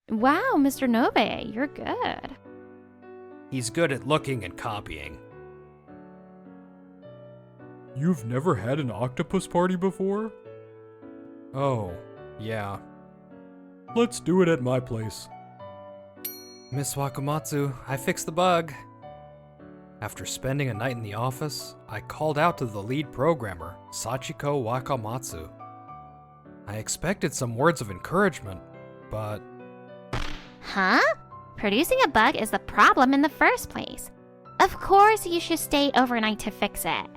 Wow, Mr. Nobe, you're good. He's good at looking and copying. You've never had an octopus party before? Oh, yeah. Let's do it at my place. Miss Wakamatsu, I fixed the bug. After spending a night in the office, I called out to the lead programmer, Sachiko Wakamatsu. I expected some words of encouragement, but... Huh? Producing a bug is the problem in the first place. Of course you should stay overnight to fix it.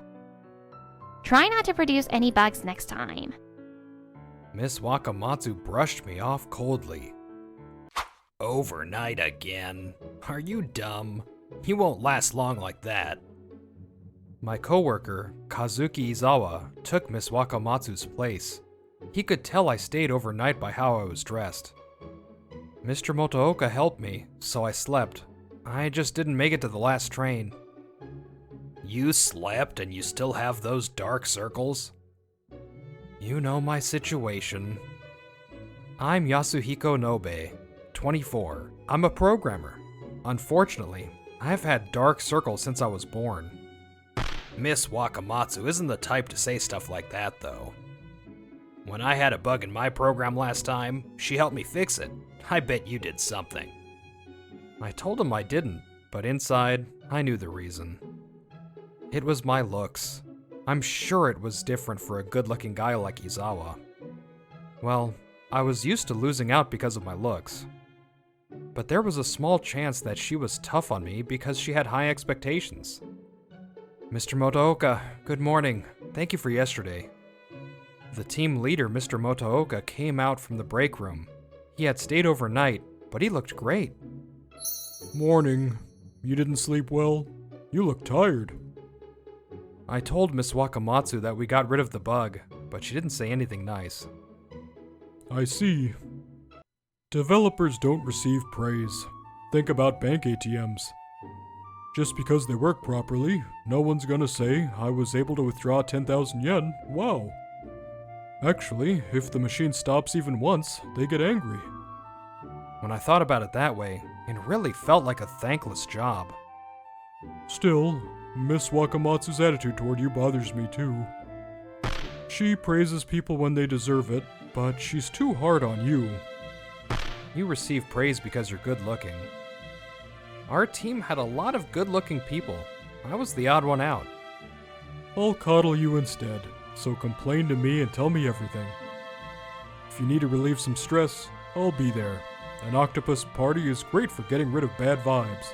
Try not to produce any bugs next time. Miss Wakamatsu brushed me off coldly. Overnight again? Are you dumb? You won't last long like that. My coworker, Kazuki Izawa, took Miss Wakamatsu's place. He could tell I stayed overnight by how I was dressed. Mr. Motooka helped me, so I slept. I just didn't make it to the last train. You slept and you still have those dark circles? You know my situation. I'm Yasuhiko Nobe, 24. I'm a programmer. Unfortunately, I've had dark circles since I was born. Miss Wakamatsu isn't the type to say stuff like that, though. When I had a bug in my program last time, she helped me fix it. I bet you did something. I told him I didn't, but inside, I knew the reason. It was my looks. I'm sure it was different for a good-looking guy like Izawa. Well, I was used to losing out because of my looks. But there was a small chance that she was tough on me because she had high expectations. Mr. Motooka, good morning. Thank you for yesterday. The team leader, Mr. Motooka, came out from the break room. He had stayed overnight, but he looked great. Morning. You didn't sleep well? You look tired. I told Miss Wakamatsu that we got rid of the bug, but she didn't say anything nice. I see. Developers don't receive praise. Think about bank ATMs. Just because they work properly, no one's gonna say, I was able to withdraw 10,000 yen, wow. Actually, if the machine stops even once, they get angry. When I thought about it that way, it really felt like a thankless job. Still, Miss Wakamatsu's attitude toward you bothers me too. She praises people when they deserve it, but she's too hard on you. You receive praise because you're good looking. Our team had a lot of good looking people. I was the odd one out. I'll coddle you instead, so complain to me and tell me everything. If you need to relieve some stress, I'll be there. An octopus party is great for getting rid of bad vibes.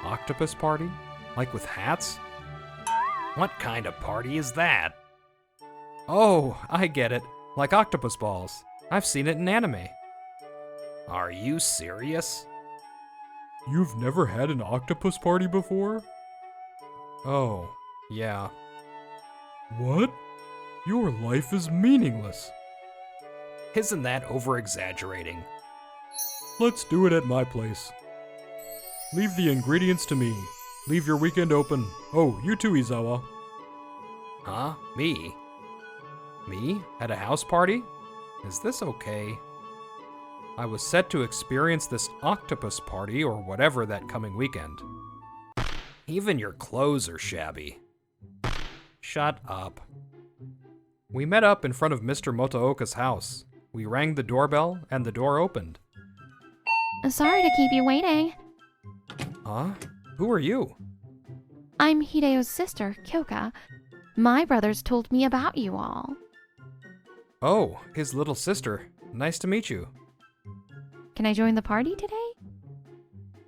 Octopus party? Like with hats? What kind of party is that? Oh, I get it. Like octopus balls. I've seen it in anime. Are you serious? You've never had an octopus party before? Oh, yeah. What? Your life is meaningless. Isn't that over-exaggerating? Let's do it at my place. Leave the ingredients to me. Leave your weekend open. Oh, you too, Izawa. Huh? Me? Me? At a house party? Is this okay? I was set to experience this octopus party or whatever that coming weekend. Even your clothes are shabby. Shut up. We met up in front of Mr. Motooka's house. We rang the doorbell and the door opened. Sorry to keep you waiting. Huh? Who are you? I'm Hideo's sister, Kyoka. My brothers told me about you all. Oh, his little sister. Nice to meet you. Can I join the party today?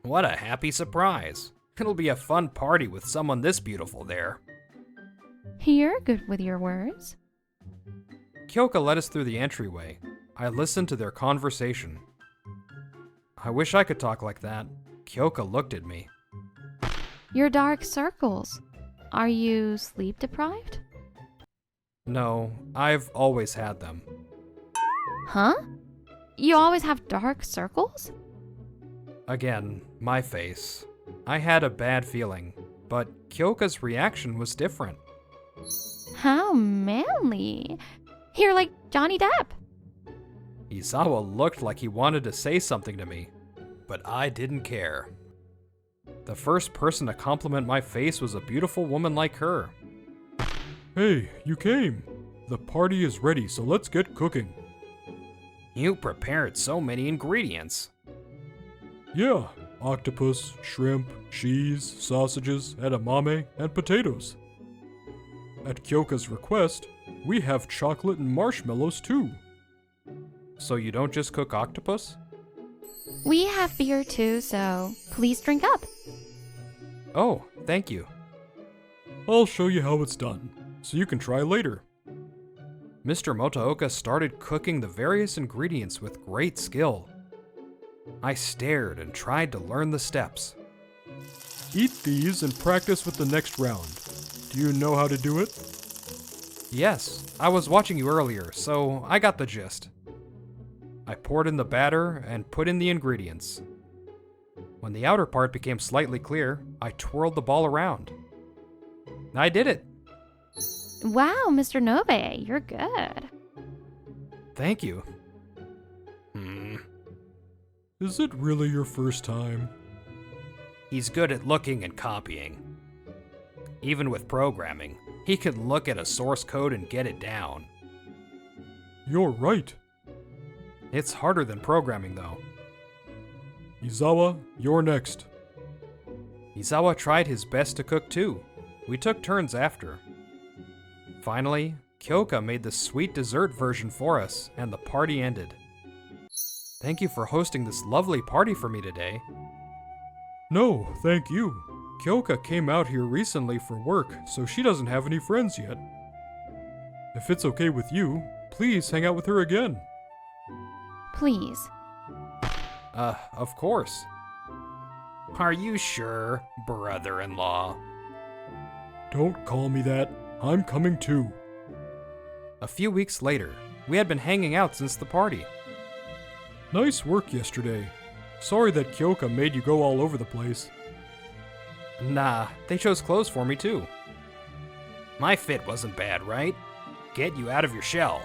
What a happy surprise. It'll be a fun party with someone this beautiful there. You're good with your words. Kyoka led us through the entryway. I listened to their conversation. I wish I could talk like that. Kyoka looked at me. Your dark circles. Are you sleep deprived? No, I've always had them. Huh? You always have dark circles? Again, my face. I had a bad feeling, but Kyoka's reaction was different. How manly. You're like Johnny Depp. Izawa looked like he wanted to say something to me, but I didn't care. The first person to compliment my face was a beautiful woman like her. Hey, you came. The party is ready, so let's get cooking. You prepared so many ingredients. Yeah, octopus, shrimp, cheese, sausages, edamame, and potatoes. At Kyoka's request, we have chocolate and marshmallows too. So you don't just cook octopus? We have beer too, so please drink up. Oh, thank you. I'll show you how it's done, so you can try later. Mr. Motooka started cooking the various ingredients with great skill. I stared and tried to learn the steps. Eat these and practice with the next round. Do you know how to do it? Yes, I was watching you earlier, so I got the gist. I poured in the batter and put in the ingredients. When the outer part became slightly clear, I twirled the ball around. I did it! Wow, Mr. Nobe, you're good. Thank you. Is it really your first time? He's good at looking and copying. Even with programming, he can look at a source code and get it down. You're right. It's harder than programming, though. Izawa, you're next. Izawa tried his best to cook too. We took turns after. Finally, Kyoka made the sweet dessert version for us, and the party ended. Thank you for hosting this lovely party for me today. No, thank you. Kyoka came out here recently for work, so she doesn't have any friends yet. If it's okay with you, please hang out with her again. Please. Of course. Are you sure, brother-in-law? Don't call me that. I'm coming too. A few weeks later, we had been hanging out since the party. Nice work yesterday. Sorry that Kyoka made you go all over the place. Nah, they chose clothes for me too. My fit wasn't bad, right? Get you out of your shell.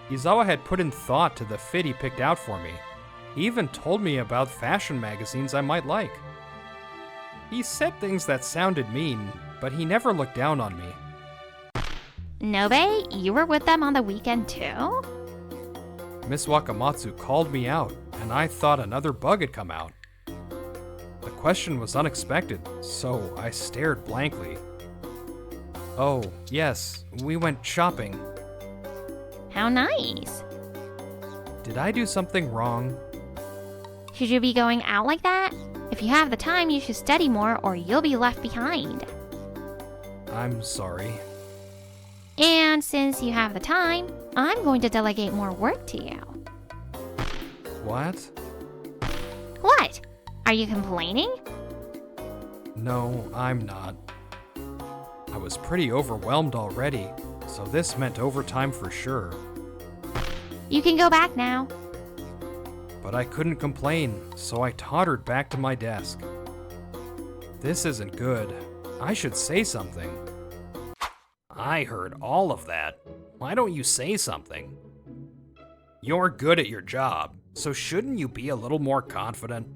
Izawa had put in thought to the fit he picked out for me. He even told me about fashion magazines I might like. He said things that sounded mean, but he never looked down on me. Nobe, you were with them on the weekend too? Miss Wakamatsu called me out, and I thought another bug had come out. The question was unexpected, so I stared blankly. Oh, yes, we went shopping. How nice. Did I do something wrong? Should you be going out like that? If you have the time, you should study more or you'll be left behind. I'm sorry. And since you have the time, I'm going to delegate more work to you. What? What? Are you complaining? No, I'm not. I was pretty overwhelmed already, so this meant overtime for sure. You can go back now. But I couldn't complain, so I tottered back to my desk. This isn't good. I should say something. I heard all of that. Why don't you say something? You're good at your job, so shouldn't you be a little more confident?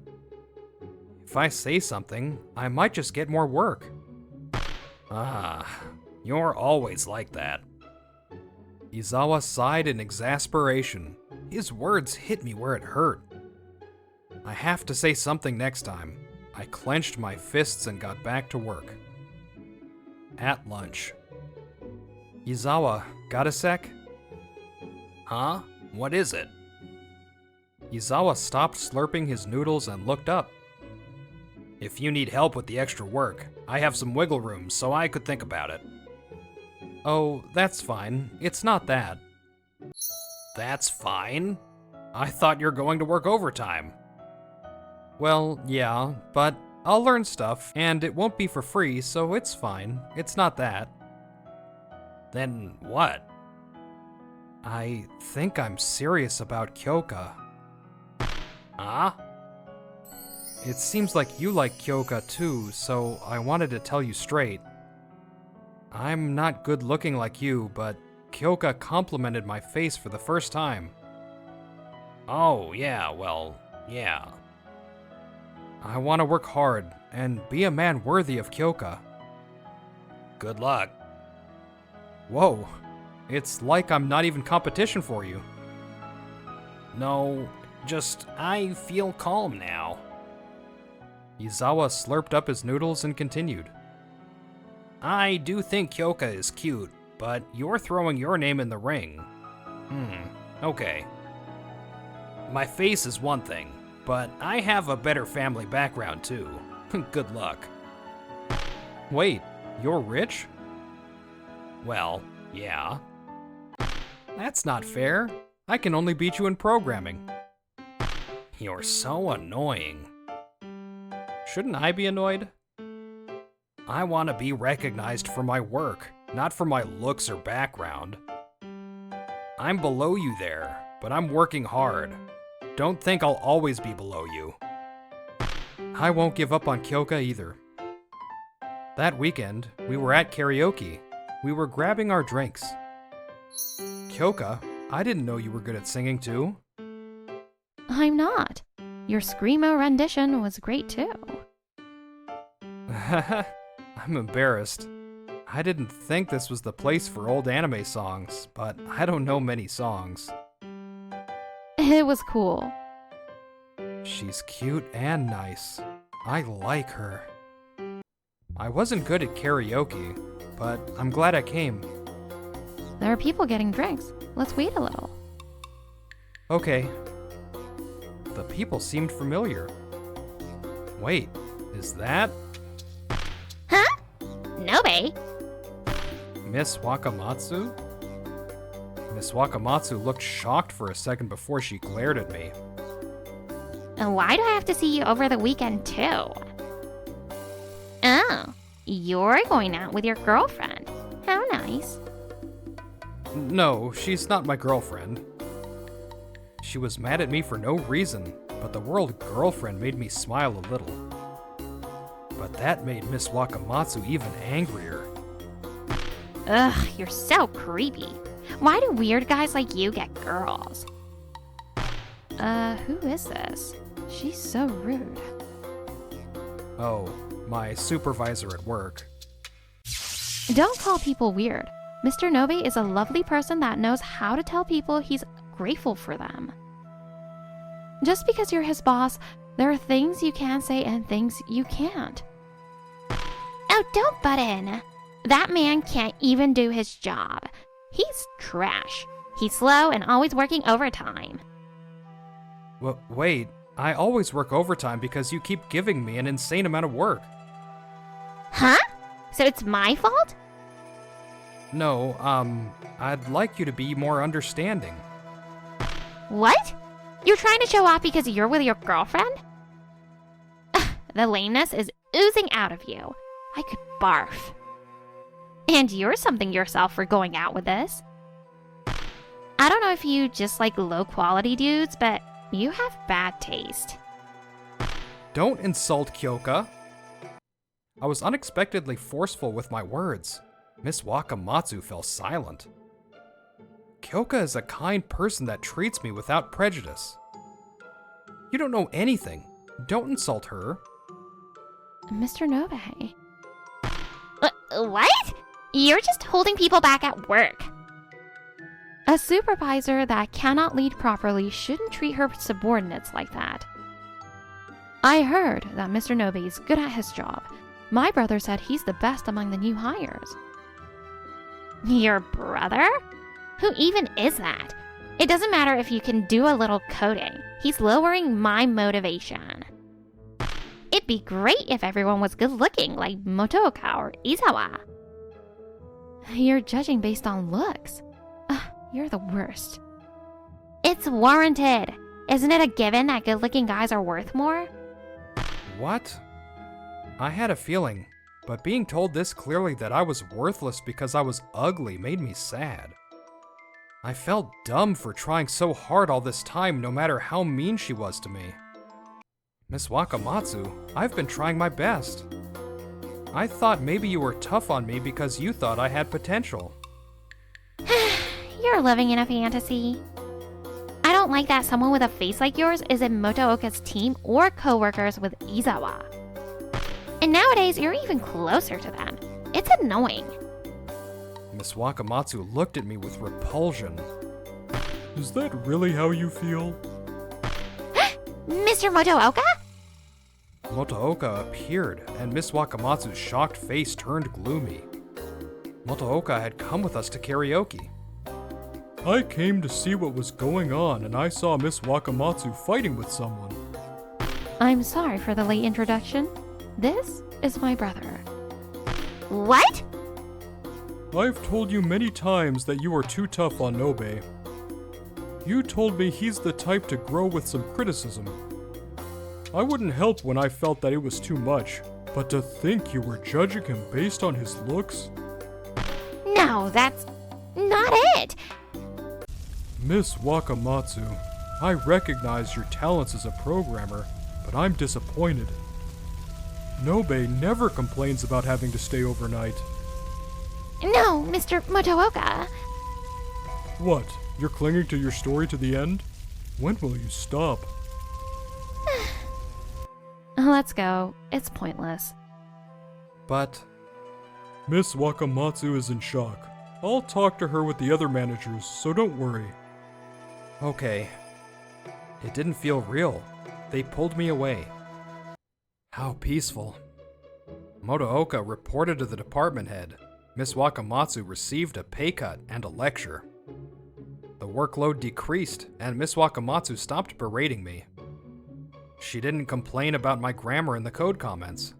If I say something, I might just get more work. Ah, you're always like that. Izawa sighed in exasperation. His words hit me where it hurt. I have to say something next time. I clenched my fists and got back to work. At lunch. Izawa, got a sec? Huh? What is it? Izawa stopped slurping his noodles and looked up. If you need help with the extra work, I have some wiggle room so I could think about it. Oh, that's fine. It's not that. That's fine? I thought you're going to work overtime. Well, yeah, but I'll learn stuff, and it won't be for free, so it's fine. It's not that. Then what? I think I'm serious about Kyoka. Huh? It seems like you like Kyoka too, so I wanted to tell you straight. I'm not good looking like you, but Kyoka complimented my face for the first time. Oh, yeah, well, yeah. I want to work hard and be a man worthy of Kyoka. Good luck. Whoa, it's like I'm not even competition for you. No, just I feel calm now. Izawa slurped up his noodles and continued. I do think Kyoka is cute, but you're throwing your name in the ring. Okay. My face is one thing, but I have a better family background too. Good luck. Wait, you're rich? Well, yeah. That's not fair. I can only beat you in programming. You're so annoying. Shouldn't I be annoyed? I want to be recognized for my work, not for my looks or background. I'm below you there, but I'm working hard. Don't think I'll always be below you. I won't give up on Kyoka either. That weekend, we were at karaoke. We were grabbing our drinks. Kyoka, I didn't know you were good at singing too. I'm not. Your screamo rendition was great too. I'm embarrassed. I didn't think this was the place for old anime songs, but I don't know many songs. It was cool. She's cute and nice. I like her. I wasn't good at karaoke, but I'm glad I came. There are people getting drinks. Let's wait a little. Okay. The people seemed familiar. Wait, is that Huh? Nobe? Miss Wakamatsu? Miss Wakamatsu looked shocked for a second before she glared at me. Why do I have to see you over the weekend too? Oh, you're going out with your girlfriend. How nice. No, she's not my girlfriend. She was mad at me for no reason, but the word girlfriend made me smile a little. But that made Miss Wakamatsu even angrier. Ugh, you're so creepy. Why do weird guys like you get girls? Who is this? She's so rude. Oh, my supervisor at work. Don't call people weird. Mr. Nobe is a lovely person that knows how to tell people he's grateful for them. Just because you're his boss, there are things you can say and things you can't. Oh, don't butt in. That man can't even do his job. He's trash. He's slow and always working overtime. Wait, I always work overtime because you keep giving me an insane amount of work. Huh? So it's my fault? No, I'd like you to be more understanding. What? You're trying to show off because you're with your girlfriend? The lameness is oozing out of you. I could barf. And you're something yourself for going out with this. I don't know if you just like low-quality dudes, but you have bad taste. Don't insult Kyoka. I was unexpectedly forceful with my words. Miss Wakamatsu fell silent. Kyoka is a kind person that treats me without prejudice. You don't know anything. Don't insult her. Mr. Nobe. What? You're just holding people back at work. A supervisor that cannot lead properly shouldn't treat her subordinates like that. I heard that Mr. Nobe is good at his job. My brother said he's the best among the new hires. Your brother? Who even is that? It doesn't matter if you can do a little coding. He's lowering my motivation. It'd be great if everyone was good looking like Motooka or Izawa. You're judging based on looks. You're the worst. It's warranted. Isn't it a given that good-looking guys are worth more? What? I had a feeling, but being told this clearly that I was worthless because I was ugly made me sad. I felt dumb for trying so hard all this time, no matter how mean she was to me. Miss Wakamatsu, I've been trying my best. I thought maybe you were tough on me because you thought I had potential. You're living in a fantasy. I I don't like that someone with a face like yours is in Motooka's team or co-workers with Izawa. And nowadays, you're even closer to them. It's annoying. Miss Wakamatsu looked at me with repulsion. Is that really how you feel? Mr. Motooka? Motooka appeared, and Miss Wakamatsu's shocked face turned gloomy. Motooka had come with us to karaoke. I came to see what was going on, and I saw Miss Wakamatsu fighting with someone. I'm sorry for the late introduction. This is my brother. What? I've told you many times that you are too tough on Nobe. You told me he's the type to grow with some criticism. I wouldn't help when I felt that it was too much, but to think you were judging him based on his looks? No, that's not it. Miss Wakamatsu, I recognize your talents as a programmer, but I'm disappointed. Nobe never complains about having to stay overnight. No, Mr. Motooka. What? You're clinging to your story to the end? When will you stop? Let's go. It's pointless. But Miss Wakamatsu is in shock. I'll talk to her with the other managers, so don't worry. okay. It didn't feel real. They pulled me away. How peaceful. Motooka reported to the department head. Miss Wakamatsu received a pay cut and a lecture. The workload decreased, and Miss Wakamatsu stopped berating me. She didn't complain about my grammar in the code comments.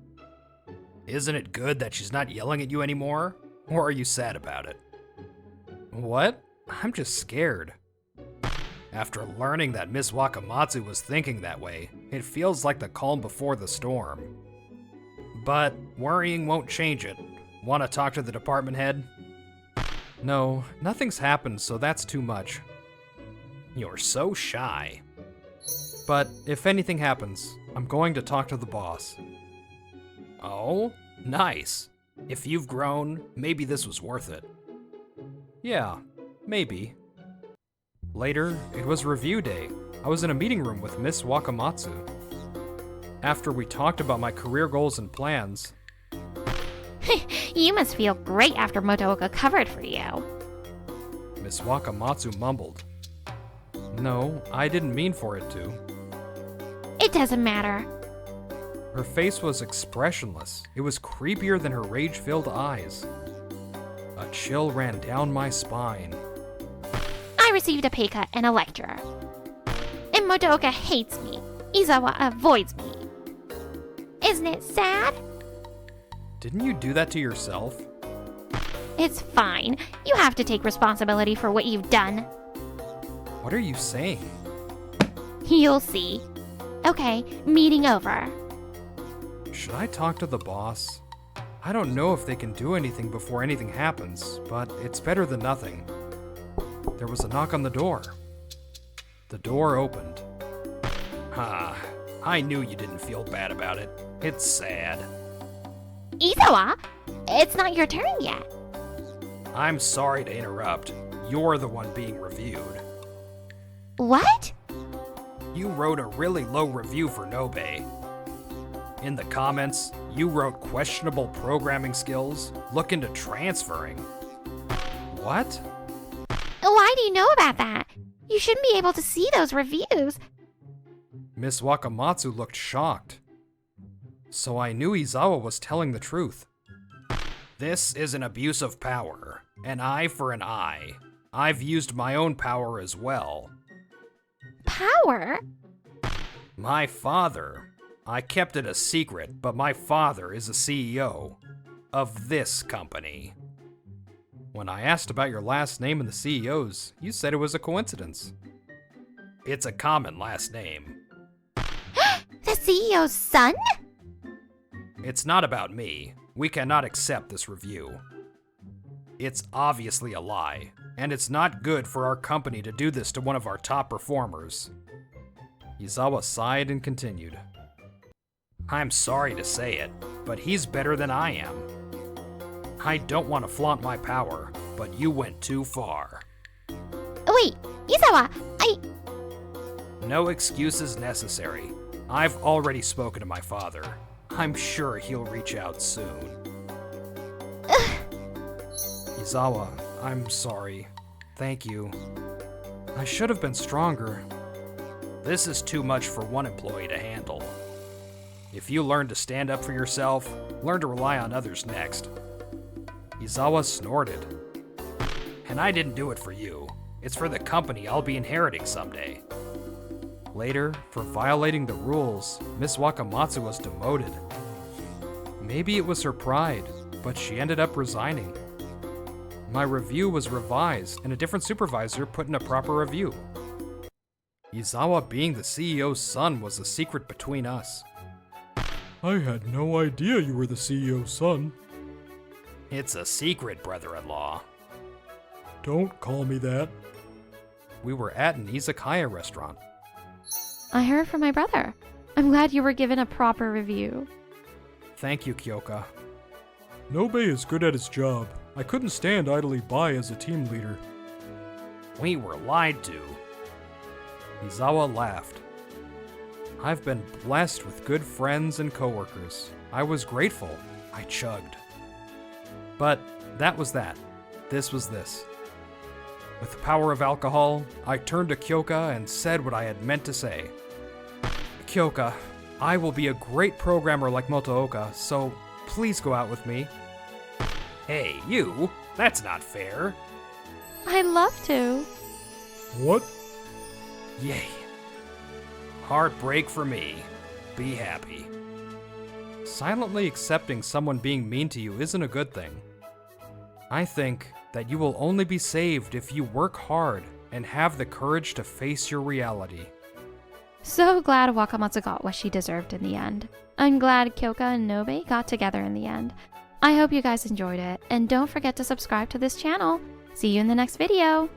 Isn't it good that she's not yelling at you anymore? Or are you sad about it? What? I'm just scared. After learning that Miss Wakamatsu was thinking that way, it feels like the calm before the storm. But worrying won't change it. Want to talk to the department head? No, nothing's happened, so that's too much. You're so shy. But if anything happens, I'm going to talk to the boss. Oh, nice. If you've grown, maybe this was worth it. Yeah, maybe. Later, it was review day. I was in a meeting room with Miss Wakamatsu. After we talked about my career goals and plans, You must feel great after Motooka covered for you. Miss Wakamatsu mumbled. No, I didn't mean for it to. It doesn't matter. Her face was expressionless. It was creepier than her rage-filled eyes. A chill ran down my spine. I received a pay cut and a lecture. And Motooka hates me. Izawa avoids me. Isn't it sad? Didn't you do that to yourself? It's fine. You have to take responsibility for what you've done. What are you saying? You'll see. Okay, meeting over. Should I talk to the boss? I don't know if they can do anything before anything happens, but it's better than nothing. There was a knock on the door. The door opened. I knew you didn't feel bad about it. It's sad. Izawa, it's not your turn yet. I'm sorry to interrupt. You're the one being reviewed. What? You wrote a really low review for Nobe. In the comments, you wrote questionable programming skills, look into transferring. What? Why do you know about that? You shouldn't be able to see those reviews. Miss Wakamatsu looked shocked. So I knew Izawa was telling the truth. This is an abuse of power. An eye for an eye. I've used my own power as well. Power? My father. I kept it a secret, but my father is the CEO of this company. When I asked about your last name and the CEO's, you said it was a coincidence. It's a common last name. The CEO's son? It's not about me. We cannot accept this review. It's obviously a lie, and it's not good for our company to do this to one of our top performers. Izawa sighed and continued. I'm sorry to say it, but he's better than I am. I don't want to flaunt my power, but you went too far. Wait, Izawa, No excuses necessary. I've already spoken to my father. I'm sure he'll reach out soon. Izawa, I'm sorry. Thank you. I should have been stronger. This is too much for one employee to handle. If you learn to stand up for yourself, learn to rely on others next. Izawa snorted. And I didn't do it for you. It's for the company I'll be inheriting someday. Later, for violating the rules, Miss Wakamatsu was demoted. Maybe it was her pride, but she ended up resigning. My review was revised, and a different supervisor put in a proper review. Izawa being the CEO's son was a secret between us. I had no idea you were the CEO's son. It's a secret, brother-in-law. Don't call me that. We were at an izakaya restaurant. I heard from my brother. I'm glad you were given a proper review. Thank you, Kyoka. Nobe is good at his job. I couldn't stand idly by as a team leader. We were lied to. Izawa laughed. I've been blessed with good friends and coworkers. I was grateful. I chugged. But that was that. This was this. With the power of alcohol, I turned to Kyoka and said what I had meant to say. Kyoka, I will be a great programmer like Motooka, so please go out with me. Hey, you! That's not fair. I'd love to. What? Yay. Heartbreak for me. Be happy. Silently accepting someone being mean to you isn't a good thing. I think that you will only be saved if you work hard and have the courage to face your reality. So glad Wakamatsu got what she deserved in the end. I'm glad Kyoka and Nobe got together in the end. I hope you guys enjoyed it, and don't forget to subscribe to this channel. See you in the next video!